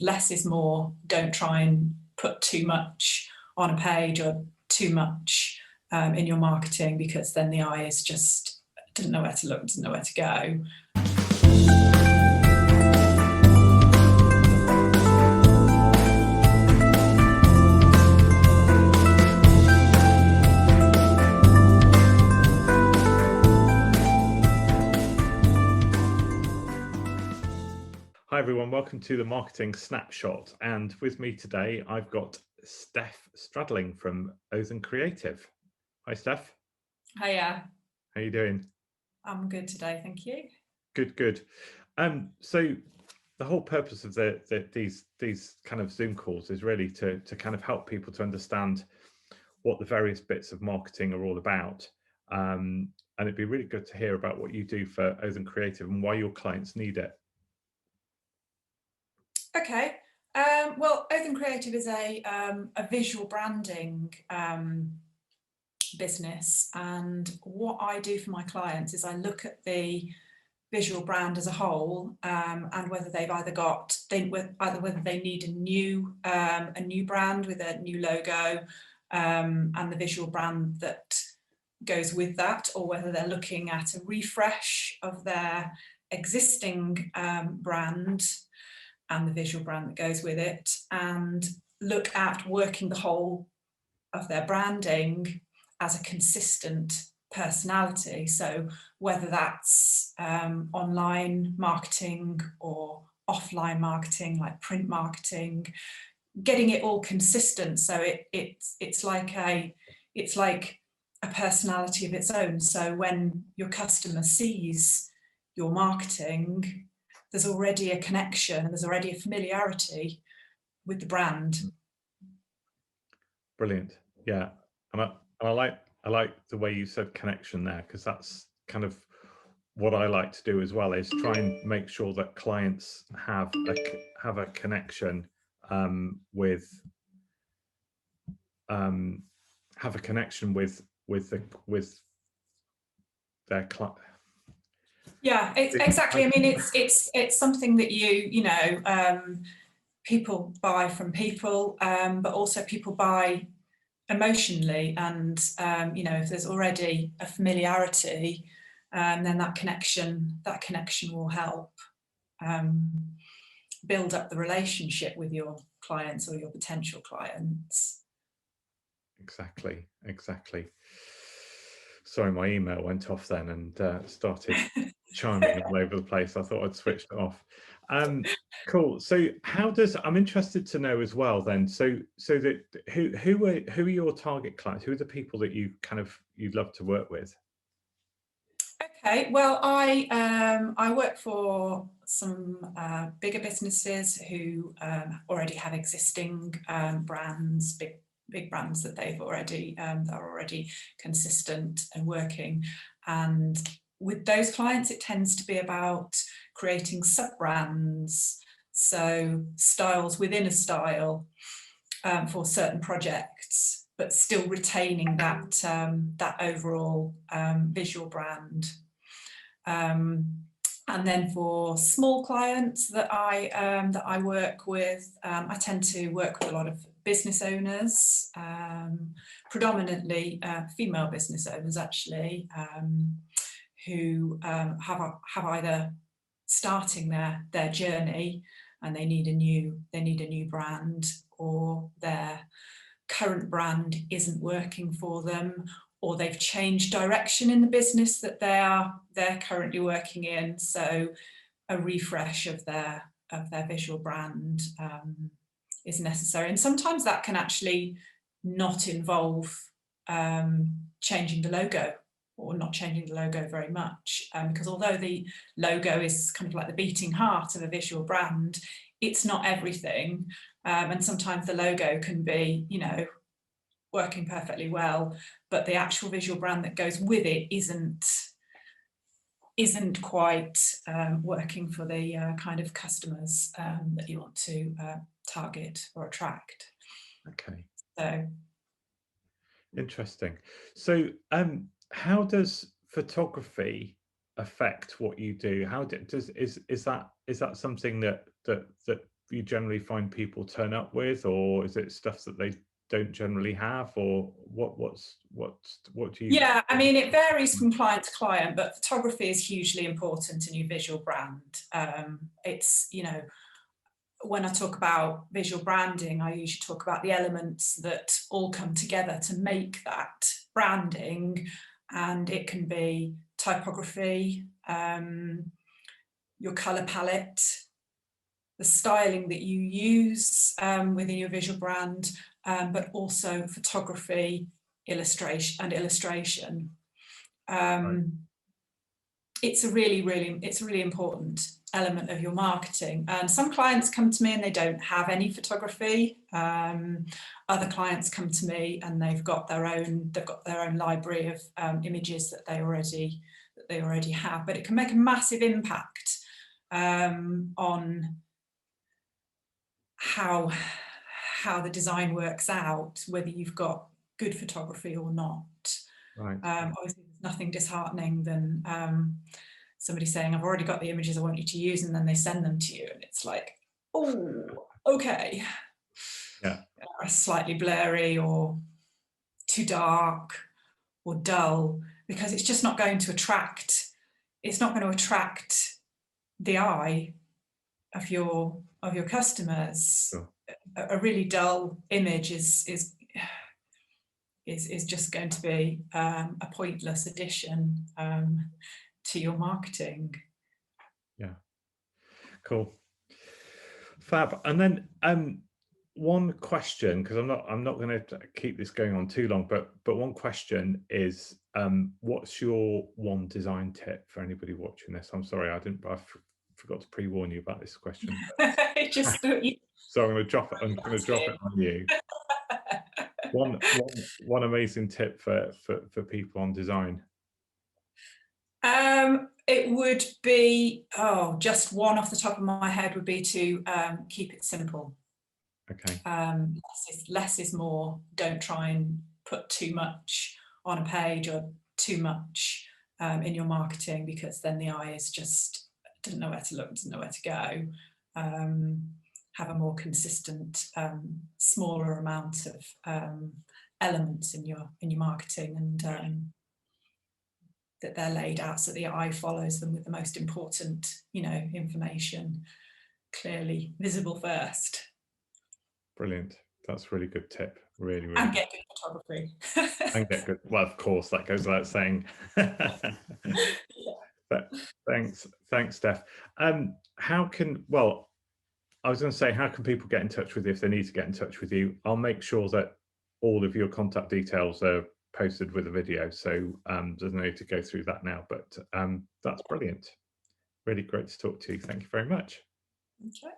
less is more. Don't try and put too much on a page or too much in your marketing, because then the eye is just doesn't know where to look, doesn't know where to go. Hi everyone, welcome to the Marketing Snapshot, and with me today I've got Steph Stradling from Ozen Creative. Hi Steph. Hiya. How you doing? I'm good today, thank you. Good. So the whole purpose of these kind of Zoom calls is really to kind of help people to understand what the various bits of marketing are all about. And it'd be really good to hear about what you do for Ozen Creative and why your clients need it. Okay. Well, Ozen Creative is a visual branding business, and what I do for my clients is I look at the visual brand as a whole, and whether they've whether they need a new brand with a new logo, and the visual brand that goes with that, or whether they're looking at a refresh of their existing brand and the visual brand that goes with it, and look at working the whole of their branding as a consistent personality. So whether that's online marketing or offline marketing, like print marketing, getting it all consistent, so it's like a personality of its own. So when your customer sees your marketing, there's already a connection, there's already a familiarity with the brand. Brilliant. Yeah, and I like the way you said connection there, because that's kind of what I like to do as well, is try and make sure that clients have a connection with their client. Yeah, exactly. I mean, it's something that people buy from people, but also people buy emotionally, and if there's already a familiarity, then that connection will help build up the relationship with your clients or your potential clients. Exactly. Sorry, my email went off then and started chiming all over the place. I thought I'd switched it off. Cool. So I'm interested to know as well then, so that who are your target clients? Who are the people that you'd love to work with? Okay, well, I work for some bigger businesses who already have existing brands, big brands that they've already that are already consistent and working. And with those clients, it tends to be about creating sub-brands, so styles within a style for certain projects, but still retaining that overall visual brand. And then for small clients that I work with, I tend to work with a lot of business owners, predominantly female business owners actually, who have either starting their journey and they need a new brand, or their current brand isn't working for them, or they've changed direction in the business that they're currently working in. So a refresh of their visual brand is necessary, and sometimes that can actually not involve changing the logo, or not changing the logo very much, because although the logo is kind of like the beating heart of a visual brand, it's not everything, and sometimes the logo can be, working perfectly well, but the actual visual brand that goes with it isn't quite working for the kind of customers that you want to target or attract. Okay. So interesting. So how does photography affect what you do? Is that something that you generally find people turn up with, or is it stuff that they don't generally have, or what do you? Yeah, I mean, it varies from client to client, but photography is hugely important in your visual brand. It's, you know, when I talk about visual branding, I usually talk about the elements that all come together to make that branding, and it can be typography, your color palette, the styling that you use within your visual brand, but also photography, illustration. It's a really important element of your marketing. And some clients come to me and they don't have any photography. Other clients come to me and they've got their own library of images that they already have. But it can make a massive impact on how the design works out, whether you've got good photography or not. Right. Obviously, there's nothing disheartening than somebody saying, "I've already got the images I want you to use," and then they send them to you, and it's like, "Oh, okay." Yeah. Slightly blurry or too dark or dull, because it's just not going to attract. It's not going to attract the eye of your customers. Sure. A really dull image is just going to be a pointless addition to your marketing. Yeah. Cool. Fab. And then one question, because I'm not going to keep this going on too long, but one question is, what's your one design tip for anybody watching this? I'm sorry, I forgot to pre-warn you about this question. Just so I'm going to drop it on you. one amazing tip for people on design. It would be, just one off the top of my head would be to keep it simple. Okay. Less is more. Don't try and put too much on a page or too much in your marketing, because then the eye is just doesn't know where to look, doesn't know where to go. Have a more consistent, smaller amount of elements in your marketing, and that they're laid out so the eye follows them with the most important, information clearly visible first. Brilliant. That's a really good tip. Really, really. And get good photography. And get good. Well, of course, that goes without saying. But thanks, Steph. How can people get in touch with you if they need to get in touch with you? I'll make sure that all of your contact details are posted with a video, so there's no need to go through that now. But that's brilliant. Really great to talk to you. Thank you very much. Okay.